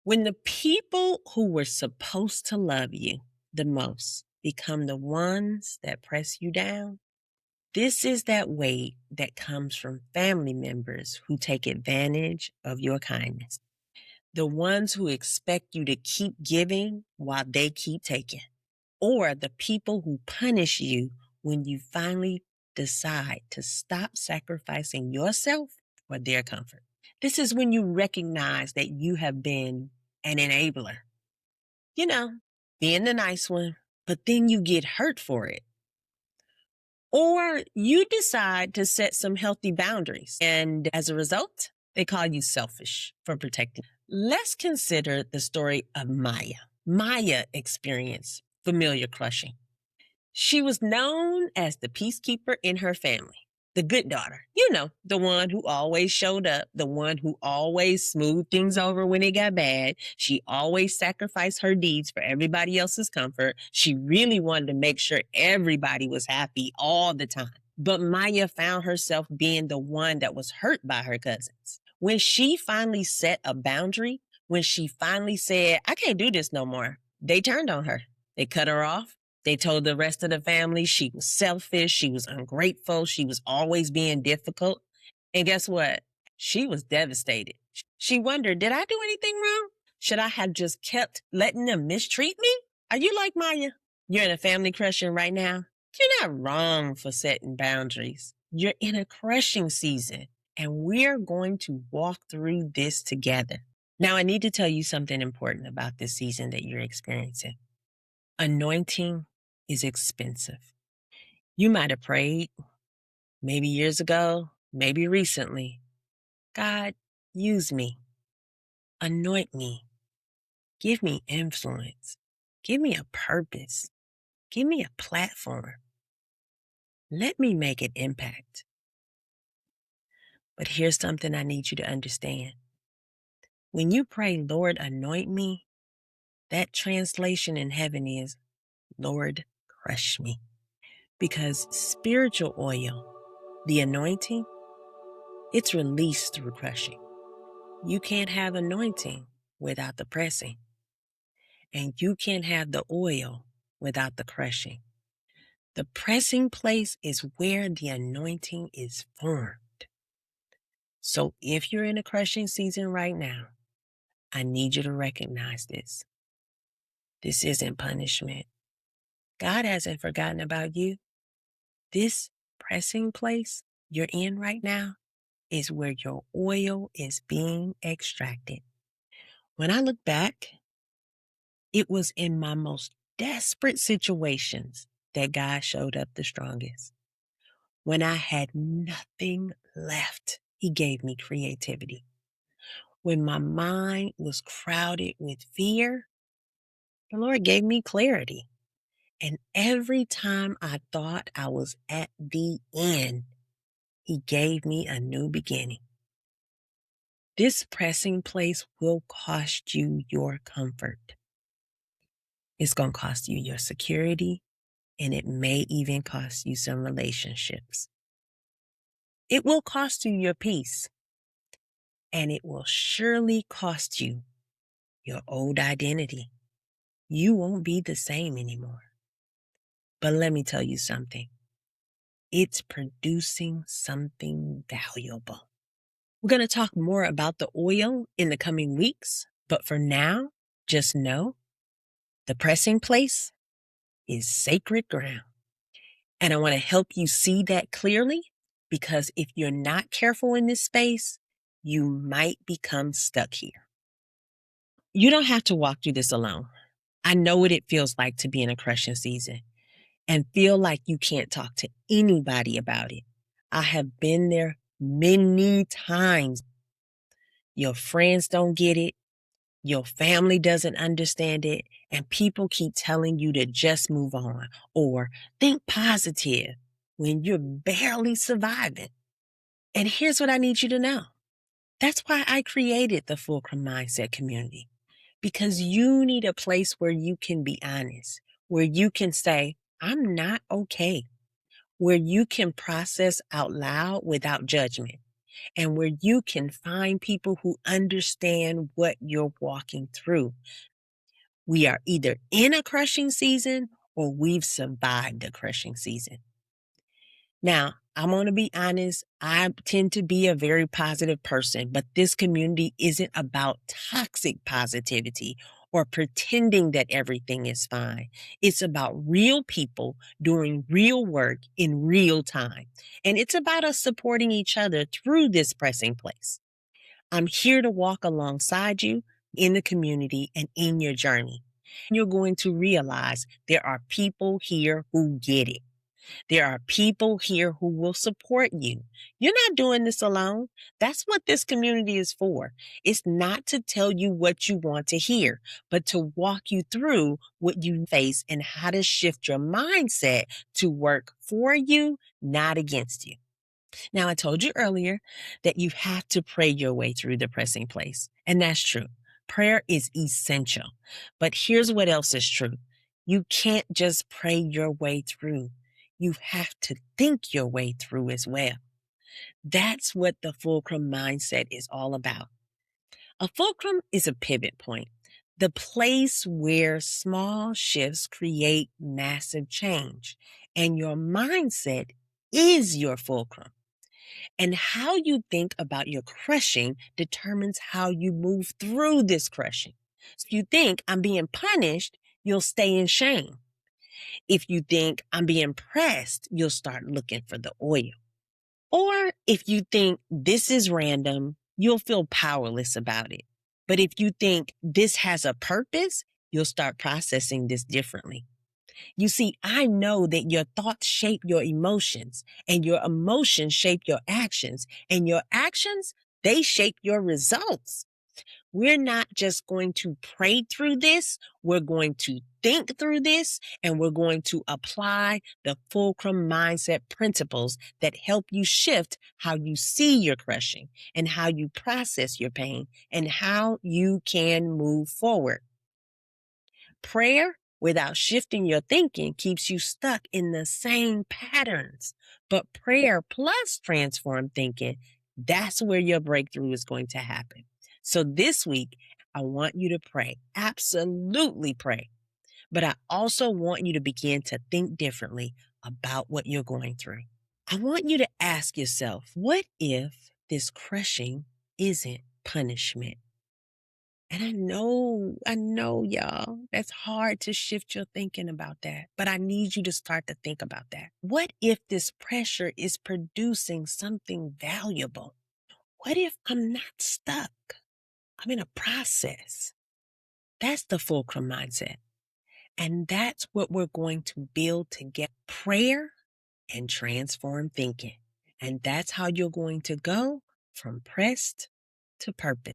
When the people who were supposed to love you the most become the ones that press you down, this is that weight that comes from family members who take advantage of your kindness. The ones who expect you to keep giving while they keep taking. Or the people who punish you when you finally decide to stop sacrificing yourself for their comfort. This is when you recognize that you have been an enabler. You know, being the nice one, but then you get hurt for it. Or you decide to set some healthy boundaries, and as a result, they call you selfish for protecting. Let's consider the story of Maya. Maya experienced familiar crushing. She was known as the peacekeeper in her family, the good daughter. You know, the one who always showed up, the one who always smoothed things over when it got bad. She always sacrificed her needs for everybody else's comfort. She really wanted to make sure everybody was happy all the time. But Maya found herself being the one that was hurt by her cousins. When she finally set a boundary, when she finally said, I can't do this no more, they turned on her. They cut her off. They told the rest of the family she was selfish, she was ungrateful, she was always being difficult. And guess what? She was devastated. She wondered, did I do anything wrong? Should I have just kept letting them mistreat me? Are you like Maya? You're in a family crushing right now? You're not wrong for setting boundaries. You're in a crushing season, and we're going to walk through this together. Now, I need to tell you something important about this season that you're experiencing. Anointing is expensive. You might have prayed, maybe years ago, maybe recently. God, use me. Anoint me. Give me influence. Give me a purpose. Give me a platform. Let me make an impact. But here's something I need you to understand. When you pray, Lord, anoint me, that translation in heaven is, Lord, crush me. Because spiritual oil, the anointing, it's released through crushing. You can't have anointing without the pressing. And you can't have the oil without the crushing. The pressing place is where the anointing is formed. So if you're in a crushing season right now, I need you to recognize this. This isn't punishment. God hasn't forgotten about you. This pressing place you're in right now is where your oil is being extracted. When I look back, it was in my most desperate situations that God showed up the strongest. When I had nothing left, He gave me creativity. When my mind was crowded with fear, the Lord gave me clarity. And every time I thought I was at the end, He gave me a new beginning. This pressing place will cost you your comfort. It's going to cost you your security, and it may even cost you some relationships. It will cost you your peace, and it will surely cost you your old identity. You won't be the same anymore. But let me tell you something. It's producing something valuable. We're going to talk more about the oil in the coming weeks, but for now, just know the pressing place is sacred ground. And I want to help you see that clearly, because if you're not careful in this space, you might become stuck here. You don't have to walk through this alone. I know what it feels like to be in a crushing season and feel like you can't talk to anybody about it. I have been there many times. Your friends don't get it. Your family doesn't understand it. And people keep telling you to just move on or think positive when you're barely surviving. And here's what I need you to know. That's why I created the Fulcrum Mindset community, because you need a place where you can be honest, where you can say, I'm not okay, where you can process out loud without judgment. and where you can find people who understand what you're walking through. We are either in a crushing season or we've survived a crushing season. Now, I'm going to be honest, I tend to be a very positive person, but this community isn't about toxic positivity or pretending that everything is fine. It's about real people doing real work in real time. And it's about us supporting each other through this pressing place. I'm here to walk alongside you in the community and in your journey. You're going to realize there are people here who get it. There are people here who will support you. You're not doing this alone. That's what this community is for. It's not to tell you what you want to hear, but to walk you through what you face and how to shift your mindset to work for you, not against you. Now, I told you earlier that you have to pray your way through the pressing place, and that's true. Prayer is essential. But here's what else is true. You can't just pray your way through. You have to think your way through as well. That's what the Fulcrum mindset is all about. A fulcrum is a pivot point, the place where small shifts create massive change. And your mindset is your fulcrum. And how you think about your crushing determines how you move through this crushing. So if you think I'm being punished, you'll stay in shame. If you think I'm being pressed, you'll start looking for the oil. Or if you think this is random, you'll feel powerless about it. But if you think this has a purpose, you'll start processing this differently. You see, I know that your thoughts shape your emotions, and your emotions shape your actions, and your actions, they shape your results. We're not just going to pray through this, we're going to think through this, and we're going to apply the Fulcrum mindset principles that help you shift how you see your crushing and how you process your pain and how you can move forward. Prayer without shifting your thinking keeps you stuck in the same patterns. But prayer plus transform thinking, that's where your breakthrough is going to happen. So this week, I want you to pray. Absolutely pray. But I also want you to begin to think differently about what you're going through. I want you to ask yourself, what if this crushing isn't punishment? And I know, y'all, that's hard to shift your thinking about that. But I need you to start to think about that. What if this pressure is producing something valuable? What if I'm not stuck? I'm in a process. That's the Fulcrum mindset. And that's what we're going to build to get prayer and transform thinking. And that's how you're going to go from pressed to purpose.